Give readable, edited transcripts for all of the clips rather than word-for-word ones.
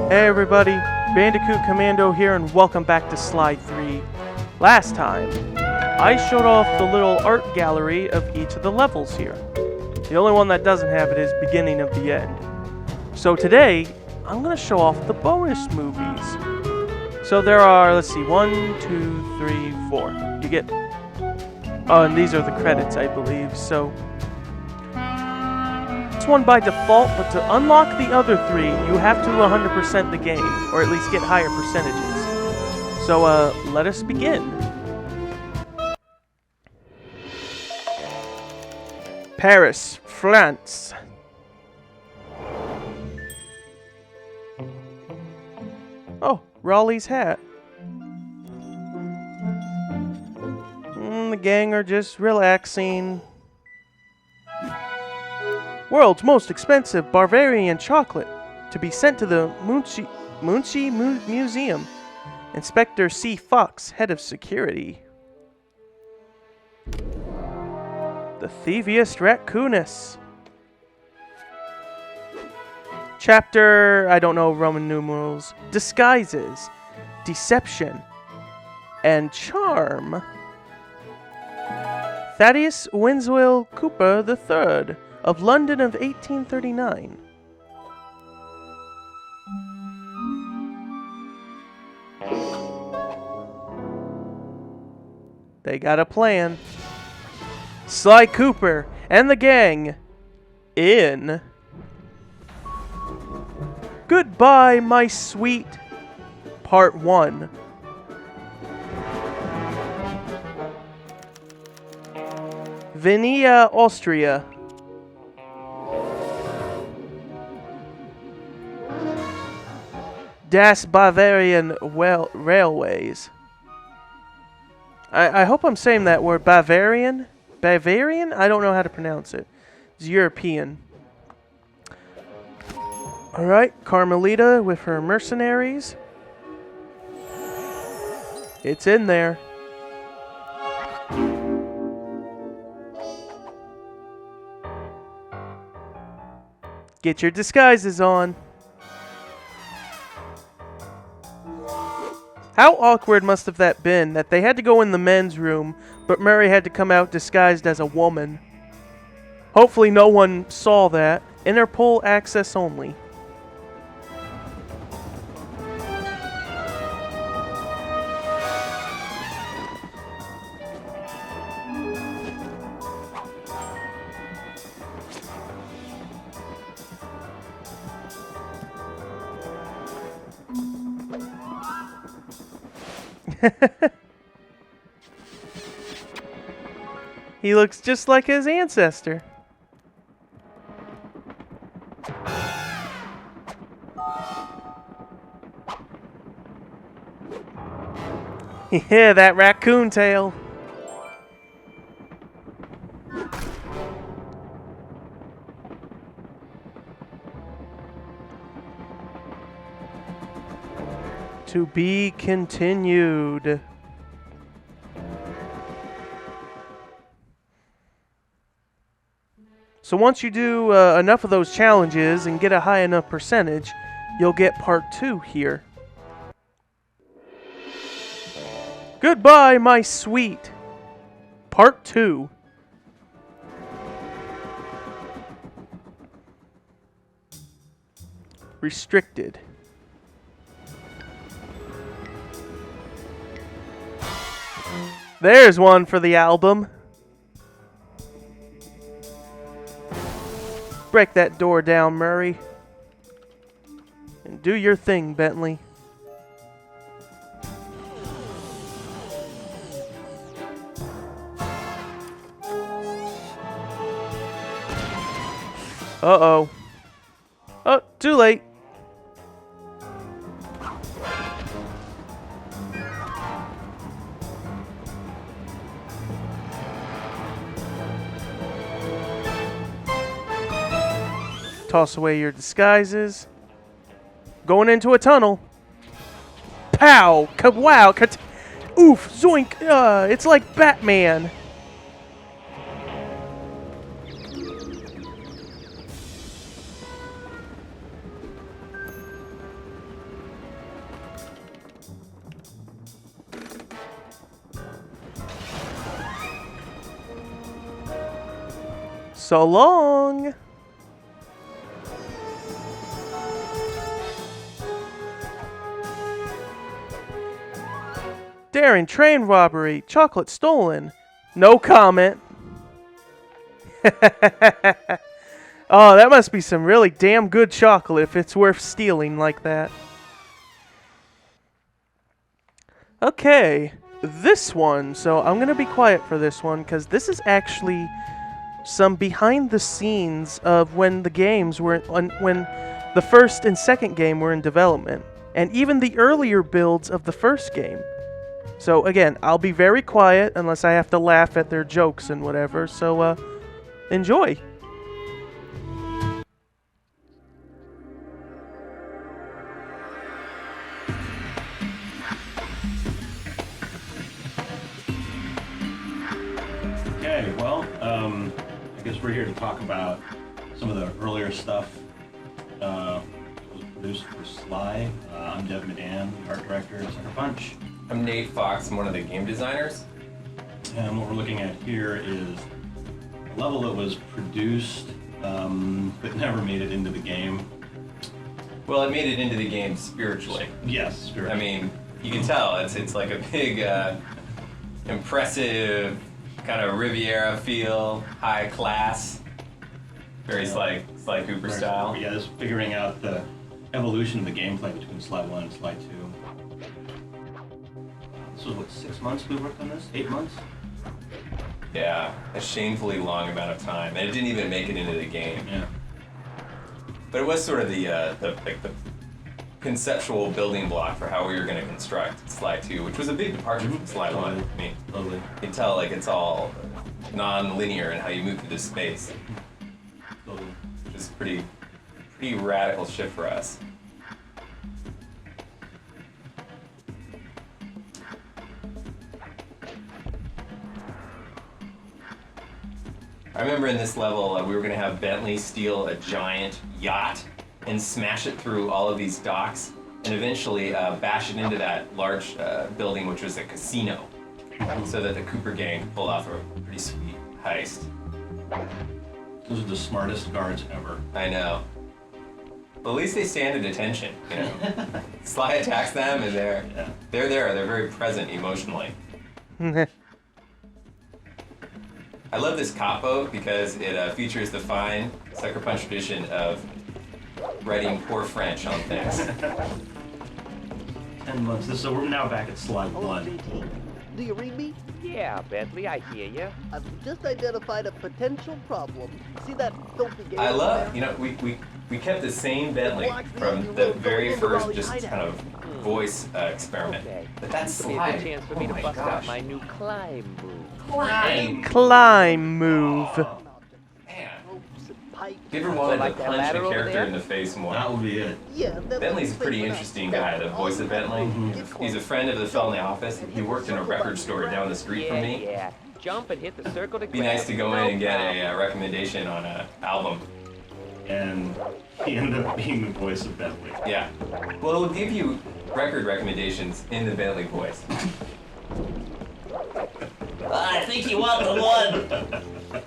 Hey everybody, Bandicoot Commando here and welcome back to Slide 3. Last time, I showed off the little art gallery of each of the levels here. The only one that doesn't have it is Beginning of the End. So today, I'm going to show off the bonus movies. So there are, let's see, 1, 2, 3, 4. You get... Oh, and these are the credits, I believe, so... This one by default, but to unlock the other 3, you have to 100% the game, or at least get higher percentages. So, let us begin. Paris, France. Oh, Raleigh's hat. The gang are just relaxing. World's most expensive Bavarian chocolate to be sent to the Muncie Museum. Inspector C. Fox, head of security. The Thieviest Raccoonus. Chapter, I don't know Roman numerals. Disguises, Deception, and Charm. Thaddeus Winslow Cooper III of London of 1839. They got a plan. Sly Cooper and the gang in Goodbye, My Sweet, Part 1. Vienna, Austria. Das Bavarian Railways. I hope I'm saying that word. Bavarian? Bavarian? I don't know how to pronounce it. It's European. Alright, Carmelita with her mercenaries. It's in there. Get your disguises on. How awkward must have that been that they had to go in the men's room, but Murray had to come out disguised as a woman. Hopefully no one saw that. Interpol access only. He looks just like his ancestor. Yeah, that raccoon tail. To be continued. So once you do enough of those challenges and get a high enough percentage, you'll get part 2 here. Goodbye, My Sweet, Part 2. Restricted. There's one for the album. Break that door down, Murray. And do your thing, Bentley. Uh-oh. Oh, too late. Toss away your disguises. Going into a tunnel. Pow! Wow! Oof! Zoink! It's like Batman. So long! Daring train robbery, chocolate stolen. No comment. Oh, that must be some really damn good chocolate if it's worth stealing like that. Okay, this one. So I'm going to be quiet for this one because this is actually some behind the scenes of when the games were, when the first and second game were in development. And even the earlier builds of the first game. So again, I'll be very quiet unless I have to laugh at their jokes and whatever. So, enjoy. Okay, well, I guess we're here to talk about some of the earlier stuff that was produced for Sly. I'm Dev Madan, art director at Sucker Punch. I'm Nate Fox, I'm one of the game designers. And what we're looking at here is a level that was produced but never made it into the game. Well, it made it into the game spiritually. Yes, spiritually. I mean, you can tell it's like a big, impressive kind of Riviera feel, high class, very Sly Cooper style. Yeah, this figuring out the evolution of the gameplay between Sly 1 and Sly 2. This was what, 6 months we worked on this? 8 months? Yeah, a shamefully long amount of time, and it didn't even make it into the game. Yeah. But it was sort of the conceptual building block for how we were going to construct Sly 2, which was a big departure from Sly 1. I mean, Totally. you can tell like it's all non-linear in how you move through this space, Totally. which is pretty radical shift for us. I remember in this level we were going to have Bentley steal a giant yacht and smash it through all of these docks and eventually bash it into that large building which was a casino so that the Cooper gang could pull off a pretty sweet heist. Those are the smartest guards ever. I know. But at least they stand at attention, you know. Sly attacks them and they're there, they're very present emotionally. I love this cop boat because it features the fine Sucker Punch tradition of writing poor French on things. 10 months. So we're now back at Sly Hello, 1. JT. Do you read me? Yeah, Bentley, I hear you. I've just identified a potential problem. See that filthy game I over love, there? you know, we kept the same Bentley from the very first just kind of voice experiment. Okay. But that's Give me a Sly. good chance for me Oh to my bust out gosh. my new climb move. Climb move. Man, Ropes and pipes. if you ever wanted like to that punch ladder a over character there? in the face more. That would be it. Yeah, that Bentley's a looks pretty safe interesting enough. guy, the voice of Bentley. He's a friend of the fellow in the office. He worked in a record store down the street from me. Yeah. Jump and hit the circle to Be nice to go in and get a recommendation on an album. And he ended up being the voice of Bentley. Yeah. Well, it'll give you record recommendations in the Bentley voice. I think you want the one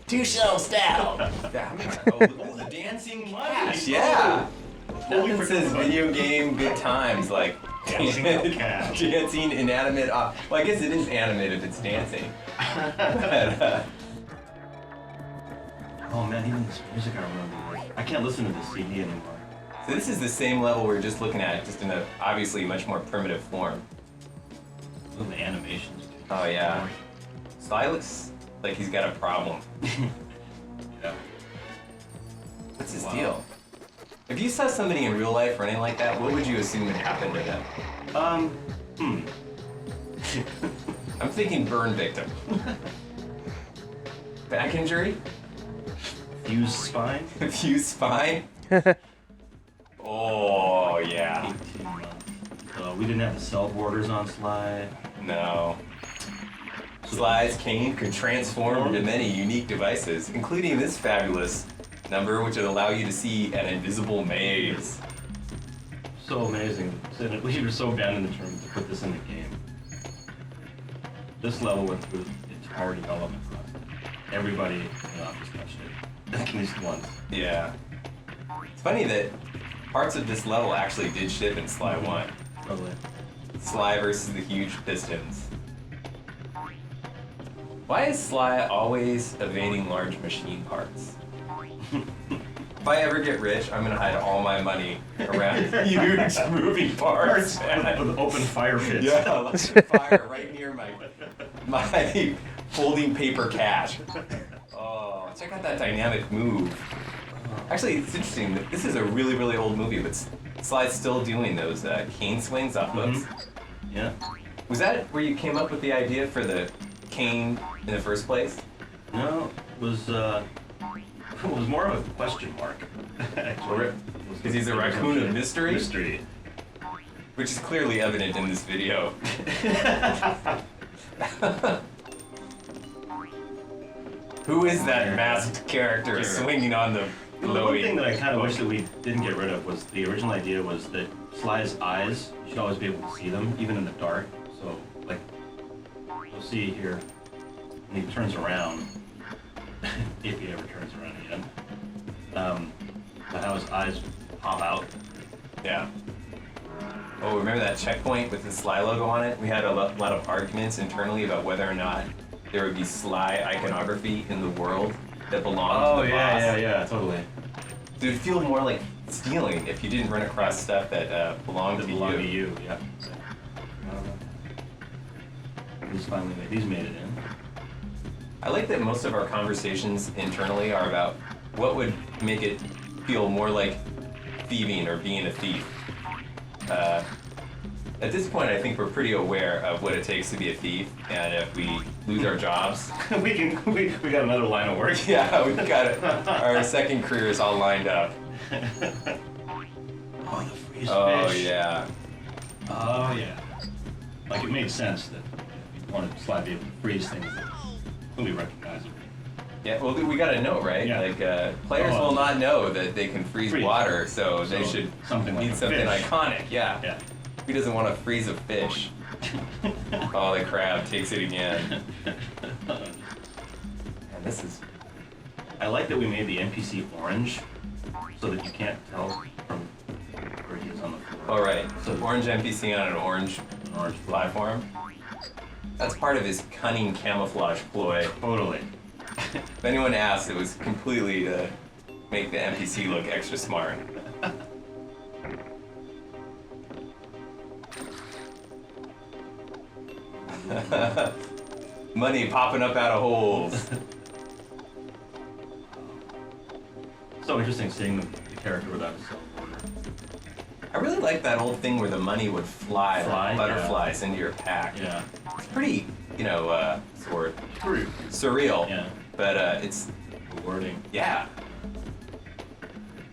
2 shelves down. Yeah. Oh, the dancing cash. Yeah. Nothing says video game good times like Dancing cash. dancing inanimate. Well, I guess it is animate if it's dancing. But, Oh man, even this music I remember. I can't listen to this CD anymore. so this is the same level we were just looking at, just in a obviously much more primitive form. Look at the animations. Too. Oh yeah. Sly looks like he's got a problem. Yeah. What's his Wow. deal? If you saw somebody in real life or anything like that, what would you assume would happen to them? I'm thinking burn victim. Back injury? Fused spine. Fused spine? Oh, yeah. 18 months. We didn't have the cell borders on Sly. No. Sly's cane could transform into many unique devices, including this fabulous number, which would allow you to see an invisible maze. So amazing. So we were so bad in the term to put this in the game. This level went through the entire development process. everybody in the office touched it at least once. Yeah. It's funny that parts of this level actually did ship in Sly 1. Probably. Sly versus the huge pistons. Why is Sly always evading large machine parts? If I ever get rich, I'm gonna hide all my money around huge moving parts. With open fire pits. Yeah, let's fire right near my folding paper cache. Oh, check out that dynamic move. Actually, it's interesting. That this is a really, really old movie, but Sly's still doing those cane swings off books. Yeah. Was that where you came up with the idea for the cane in the first place? No, it was more of a question mark. Actually. Because he's a raccoon of mystery? Mystery. Which is clearly evident in this video. Who is that masked character swinging on the Well, the one thing that I kind of wish that we didn't get rid of was the original idea was that Sly's eyes, you should always be able to see them, even in the dark. So, like, you'll see here, when he turns around, if he ever turns around again, how his eyes pop out. Yeah. Oh, remember that checkpoint with the Sly logo on it? We had a lot of arguments internally about whether or not there would be Sly iconography in the world that belonged to the boss. Yeah, totally. It would feel more like stealing if you didn't run across stuff that belonged to you. Yeah. These made it in. I like that most of our conversations internally are about what would make it feel more like thieving or being a thief. At this point, I think we're pretty aware of what it takes to be a thief, and if we lose our jobs, we got another line of work. yeah, we've got it. Our second career is all lined up. Oh, the freeze Oh fish. yeah. Oh yeah. Like it made sense that if you wanted Sly to be able to freeze things that will be recognizable. Yeah, well, we gotta know, right? Yeah. Like, players will not know that they can freeze water, so they should something like need a something fish. iconic. Yeah. Yeah. Who doesn't want to freeze a fish? Oh, the crab takes it again. And this is... I like that we made the NPC orange, so that you can't tell from where he is on the floor. All right, so orange NPC on an orange platform. That's part of his cunning camouflage ploy. Totally. If anyone asked, it was completely to make the NPC look extra smart. Money popping up out of holes. So interesting seeing the character without his cell phone. I really like that old thing where the money would fly like Fly, butterflies into your pack. Yeah. It's pretty, sort of True. surreal. Yeah. But it's, Rewarding. yeah.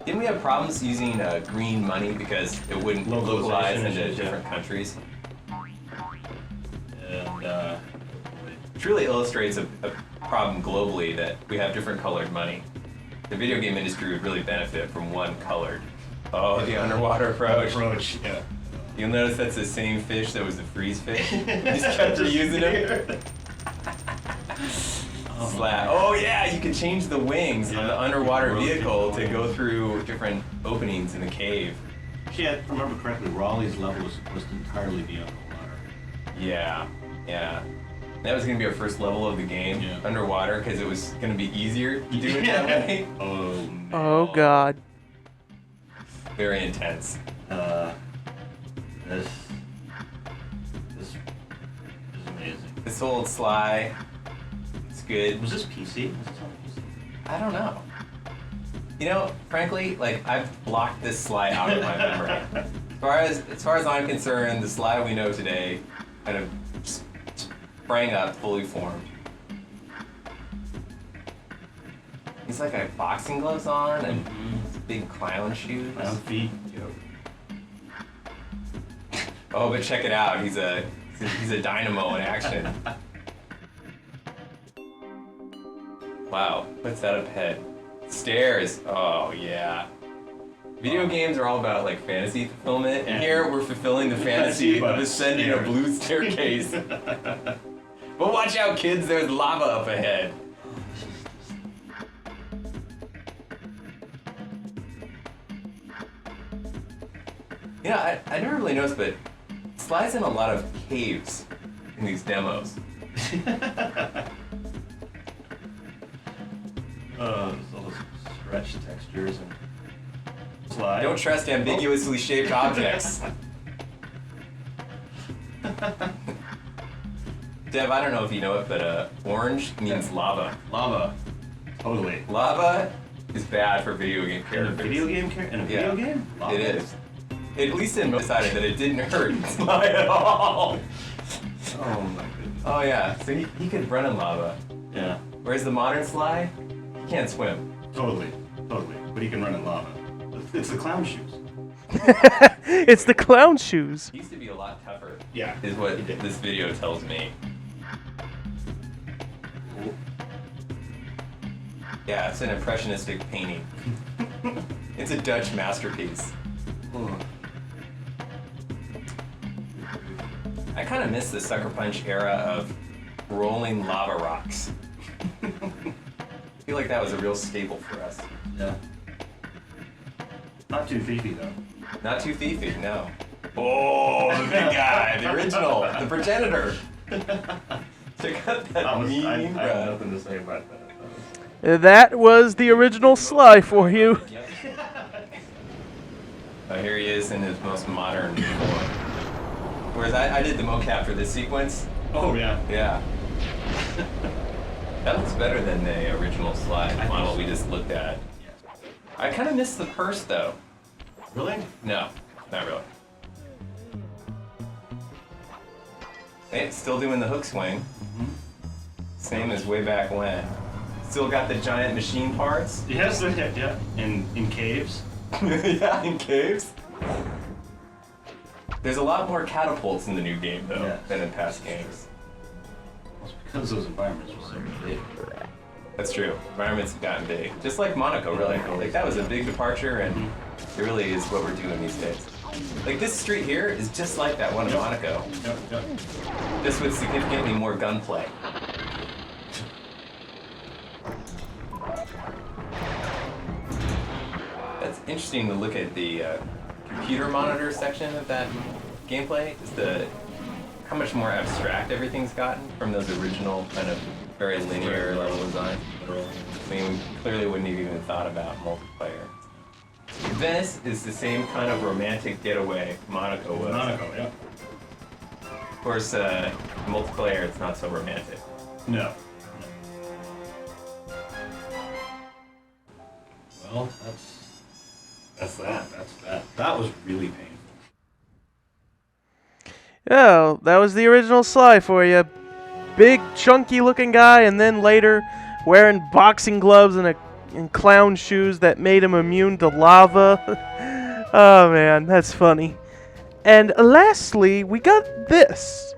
Didn't we have problems using green money because it wouldn't localize Localization into issues, yeah. different countries? And It truly illustrates a problem globally that we have different colored money. The video game industry would really benefit from one colored. Oh, the underwater approach. yeah. You'll notice that's the same fish that was the freeze fish. Just kept reusing them. Slap. Oh yeah, you can change the wings on the underwater vehicle to go through different openings in the cave. Actually, if I remember correctly, Raleigh's level was supposed to entirely be underwater. Yeah, yeah. That was gonna be our first level of the game, Yeah. underwater, because it was gonna be easier to do it that way. Oh, man. Oh God. Very intense. This is amazing. This old Sly, it's good. Was this PC? Was this on PC? I don't know. You know, frankly, like I've blocked this Sly out of my memory. As far as I'm concerned, the Sly we know today kind of just sprang up, fully formed. He's like got boxing gloves on and big clown shoes. Clown feet. Oh, but check it out. He's a dynamo in action. Wow, what's that up ahead? Stairs. Oh yeah. Video games are all about like fantasy fulfillment, and here we're fulfilling the fantasy of ascending a blue staircase. But watch out, kids! There's lava up ahead. This is Yeah, I never really noticed, but Sly's in a lot of caves in these demos. All those stretch textures and Sly. Don't trust ambiguously shaped objects. Dev, I don't know if you know it, but orange means lava. Lava. Totally. Lava is bad for video game In a characters. video game? In a video game? Lava. It is. At least in decided that it didn't hurt Sly at all. Oh my goodness. Oh yeah, so he could run in lava. Yeah. Whereas the modern Sly, he can't swim. Totally. But he can run in lava. It's the clown shoes. It's the clown shoes. He used to be a lot tougher. Yeah. Is what He did. this video tells me. Yeah, it's an impressionistic painting. It's a Dutch masterpiece. I kind of miss the Sucker Punch era of rolling lava rocks. I feel like that was a real staple for us. Yeah. Not too fifi though. Not too thiefy, no. Oh, the big guy, the original, the progenitor. Check out that mean I have breath. nothing to say about that. That was the original Sly for you. Yep. Oh, here he is in his most modern form. Whereas I did the mocap for this sequence. Oh yeah. Yeah. That looks better than the original Sly think model so. we just looked at. I kind of miss the purse though. Really? No, not really. Hey, still doing the hook swing. Same as way back when. Still got the giant machine parts. Yes, yeah. In caves. Yeah, in caves. There's a lot more catapults in the new game though Yeah. than in past games. Well, it's because those environments were so big. That's true. Environments have gotten big. Just like Monaco, really. Like that was a big departure, and it really is what we're doing these days. Like this street here is just like that one in Monaco, Yep. just with significantly more gunplay. That's interesting to look at the computer monitor section of that gameplay. Is how much more abstract everything's gotten from those original kind of very linear level design. I mean, we clearly wouldn't have even thought about multiplayer. Venice is the same kind of romantic getaway Monaco was. Monaco, yeah. Of course, multiplayer, it's not so romantic. No. Well, that's that. That was really painful. Oh, that was the original Sly for you. Big, chunky looking guy, and then later wearing boxing gloves and clown shoes that made him immune to lava. Oh man, that's funny. And lastly, we got this.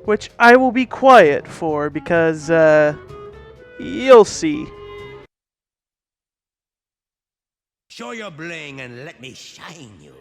Which I will be quiet for because, you'll see. Show your bling and let me shine you.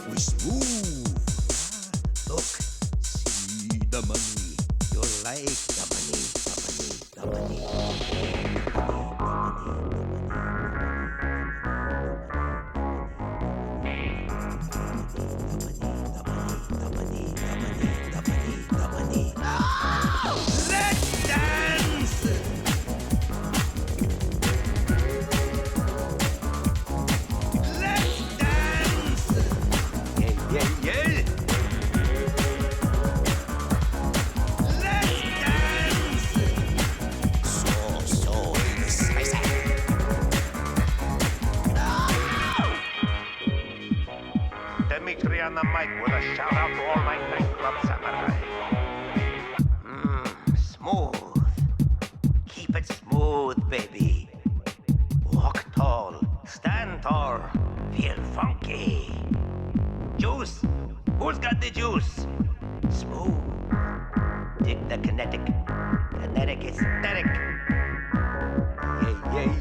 We smooth. Look, see the money. You like the money, the money, the money. Let's dance! Let's dance! Yeah. Let's dance! So spicy. Dimitri on the mic with a shout out to all my nightclub samurai. Smooth. Keep it smooth, baby. Walk tall, stand tall, feel funky. Juice? Who's got the juice? Smooth. Dig the kinetic. Kinetic aesthetic.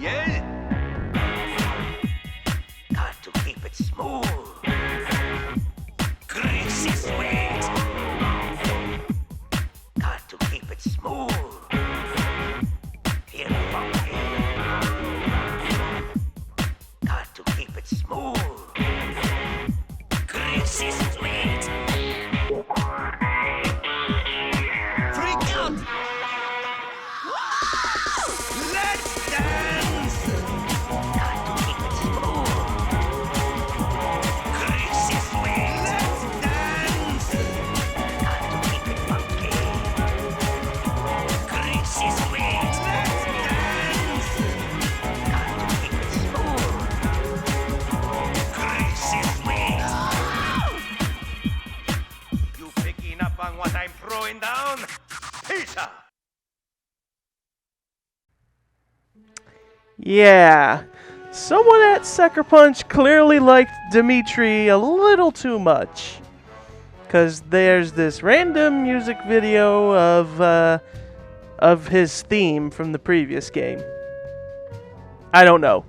Yeah. Got to keep it smooth. Greasy sweet. throwing down. Pizza! Yeah. Someone at Sucker Punch clearly liked Dimitri a little too much. Because there's this random music video of his theme from the previous game. I don't know.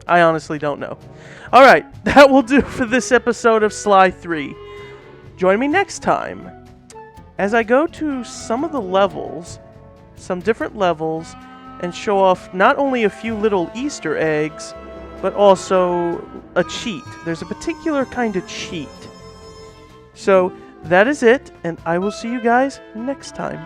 I honestly don't know. Alright, that will do for this episode of Sly 3. Join me next time as I go to some of the levels, some different levels, and show off not only a few little Easter eggs, but also a cheat. There's a particular kind of cheat. So, that is it, and I will see you guys next time.